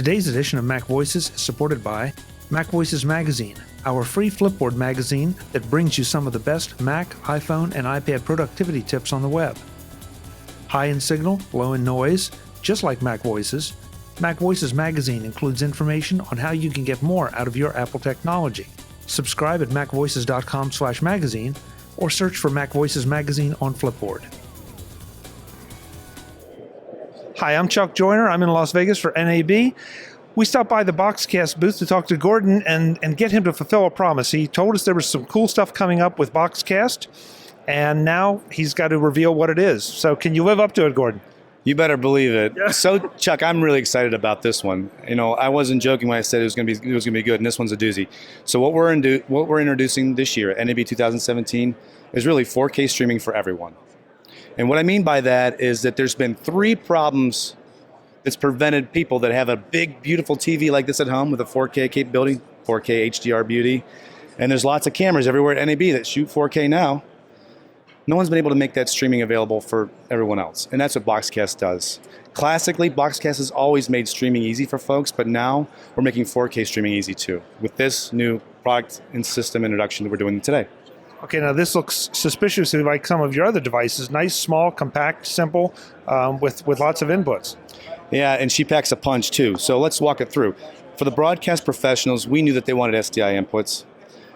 Today's edition of Mac Voices is supported by MacVoices Magazine, our free Flipboard magazine that brings you some of the best Mac, iPhone, and iPad productivity tips on the web. High in signal, low in noise, just like Mac Voices, MacVoices Magazine includes information on how you can get more out of your Apple technology. Subscribe at macvoices.com/magazine or search for MacVoices Magazine on Flipboard. Hi, I'm Chuck Joyner. I'm in Las Vegas for NAB. We stopped by the BoxCast booth to talk to Gordon and get him to fulfill a promise. He told us there was some cool stuff coming up with BoxCast, and now he's got to reveal what it is. So can you live up to it, Gordon? You better believe it. Yeah. So, Chuck, I'm really excited about this one. You know, I wasn't joking when I said it was going to be good, and this one's a doozy. So what we're introducing this year at NAB 2017 is really 4K streaming for everyone. And what I mean by that is that there's been 3 problems that's prevented people that have a big, beautiful TV like this at home with a 4K capability, 4K HDR beauty, and there's lots of cameras everywhere at NAB that shoot 4K now. No one's been able to make that streaming available for everyone else, and that's what BoxCast does. Classically, BoxCast has always made streaming easy for folks, but now we're making 4K streaming easy too, with this new product and system introduction that we're doing today. Okay, now this looks suspiciously like some of your other devices. Nice, small, compact, simple, with lots of inputs. Yeah, and she packs a punch too, so let's walk it through. For the broadcast professionals, we knew that they wanted SDI inputs.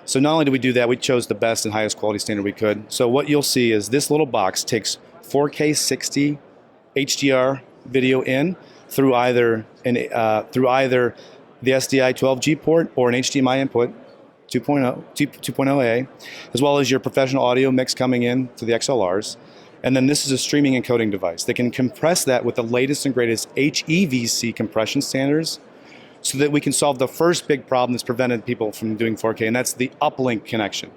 So not only did we do that, we chose the best and highest quality standard we could. So what you'll see is this little box takes 4K 60 HDR video in through either the SDI 12G port or an HDMI input 2.0A, as well as your professional audio mix coming in to the XLRs. And then this is a streaming encoding device that can compress that with the latest and greatest HEVC compression standards, so that we can solve the first big problem that's prevented people from doing 4K, and that's the uplink connection.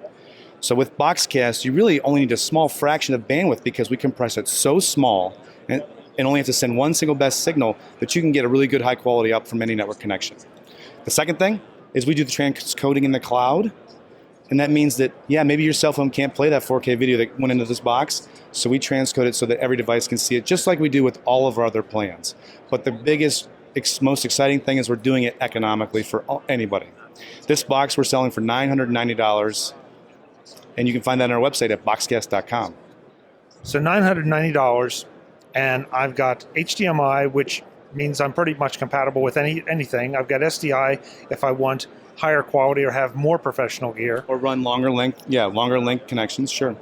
So with BoxCast, you really only need a small fraction of bandwidth because we compress it so small and only have to send one single best signal that you can get a really good high quality up from any network connection. The second thing is we do the transcoding in the cloud, and that means that, yeah, maybe your cell phone can't play that 4K video that went into this box, so we transcode it so that every device can see it, just like we do with all of our other plans. But the most exciting thing is we're doing it economically for anybody. This box we're selling for $990, and you can find that on our website at boxcast.com. So $990, and I've got HDMI, which means I'm pretty much compatible with anything. I've got SDI if I want higher quality or have more professional gear. Or run longer length connections, sure.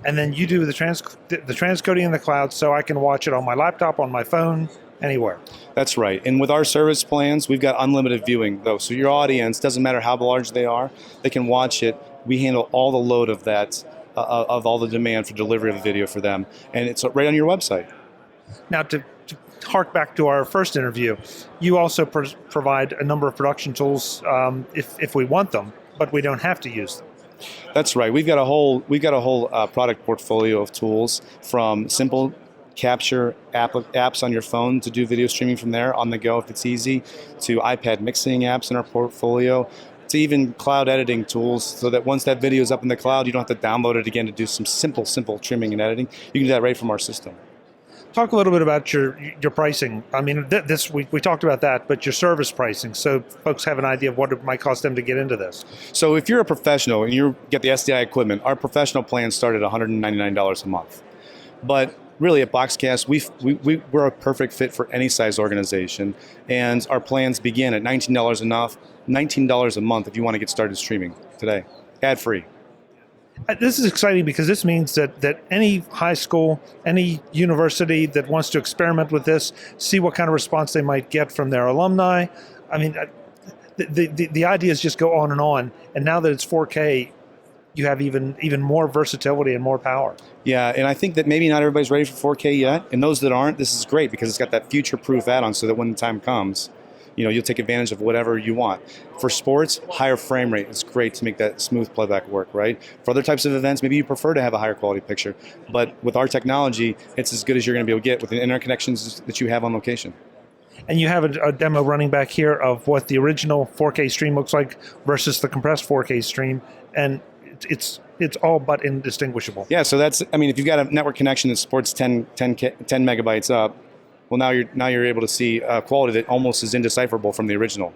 And then you do the transcoding in the cloud so I can watch it on my laptop, on my phone, anywhere. That's right. And with our service plans, we've got unlimited viewing, though. So your audience, doesn't matter how large they are, they can watch it. We handle all the load of that, of all the demand for delivery of the video for them. And it's right on your website. Now, to hark back to our first interview, you also provide a number of production tools if we want them, but we don't have to use them. That's right. We've got a whole product portfolio of tools, from simple capture apps on your phone to do video streaming from there on the go if it's easy, to iPad mixing apps in our portfolio, to even cloud editing tools, so that once that video is up in the cloud, you don't have to download it again to do some simple trimming and editing. You can do that right from our system. Talk a little bit about your pricing. I mean, we talked about that, but your service pricing, so folks have an idea of what it might cost them to get into this. So if you're a professional and you get the SDI equipment, our professional plans start at $199 a month. But really, at BoxCast, we're a perfect fit for any size organization, and our plans begin at $19 a month if you want to get started streaming today, ad-free. This is exciting because this means that any high school, any university that wants to experiment with this, see what kind of response they might get from their alumni. I mean, the ideas just go on, and now that it's 4K, you have even more versatility and more power. Yeah, and I think that maybe not everybody's ready for 4K yet, and those that aren't, this is great because it's got that future-proof add-on so that when the time comes, you'll take advantage of whatever you want. For sports, higher frame rate is great to make that smooth playback work, right? For other types of events, maybe you prefer to have a higher quality picture, but with our technology, it's as good as you're going to be able to get with the internet connections that you have on location. And you have a demo running back here of what the original 4K stream looks like versus the compressed 4K stream, and it's all but indistinguishable. Yeah, so if you've got a network connection that supports 10 megabytes up, Well, now you're able to see quality that almost is indecipherable from the original.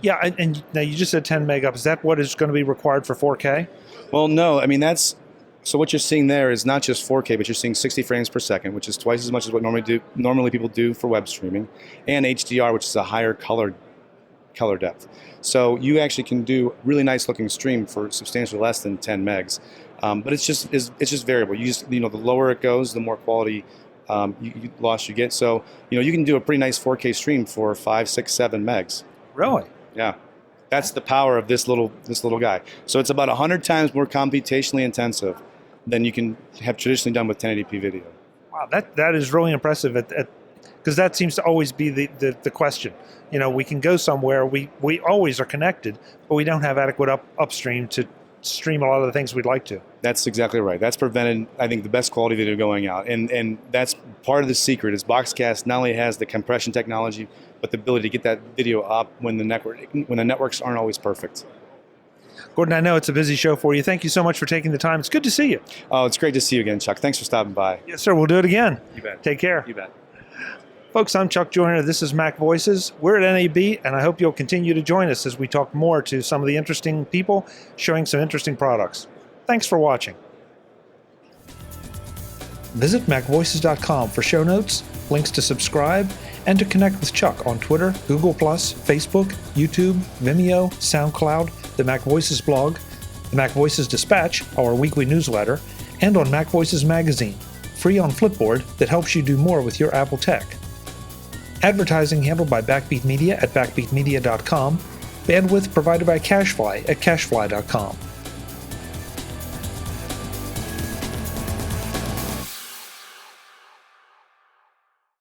Yeah, and now you just said 10 meg up. Is that what is going to be required for 4K? Well, no. I mean, so what you're seeing there is not just 4K, but you're seeing 60 frames per second, which is twice as much as what normally people do for web streaming, and HDR, which is a higher color depth. So you actually can do really nice looking stream for substantially less than 10 megs. But it's just variable. The lower it goes, the more quality loss you get. So you can do a pretty nice 4K stream for 5, 6, 7 megs. Really? Yeah. That's the power of this little guy. So it's about 100 times more computationally intensive than you can have traditionally done with 1080p video. Wow, that is really impressive. Because that seems to always be the question. We can go somewhere, we always are connected, but we don't have adequate upstream to stream a lot of the things we'd like to. That's exactly right. That's prevented, I think, the best quality video going out. And that's part of the secret is BoxCast not only has the compression technology, but the ability to get that video up when the networks aren't always perfect. Gordon, I know it's a busy show for you. Thank you so much for taking the time. It's good to see you. Oh, it's great to see you again, Chuck. Thanks for stopping by. Yes, sir. We'll do it again. You bet. Take care. You bet. Folks, I'm Chuck Joyner. This is Mac Voices. We're at NAB, and I hope you'll continue to join us as we talk more to some of the interesting people showing some interesting products. Thanks for watching. Visit MacVoices.com for show notes, links to subscribe, and to connect with Chuck on Twitter, Google+, Facebook, YouTube, Vimeo, SoundCloud, the Mac Voices blog, the Mac Voices Dispatch, our weekly newsletter, and on MacVoices Magazine, free on Flipboard that helps you do more with your Apple tech. Advertising handled by Backbeat Media at backbeatmedia.com. Bandwidth provided by CacheFly at cachefly.com.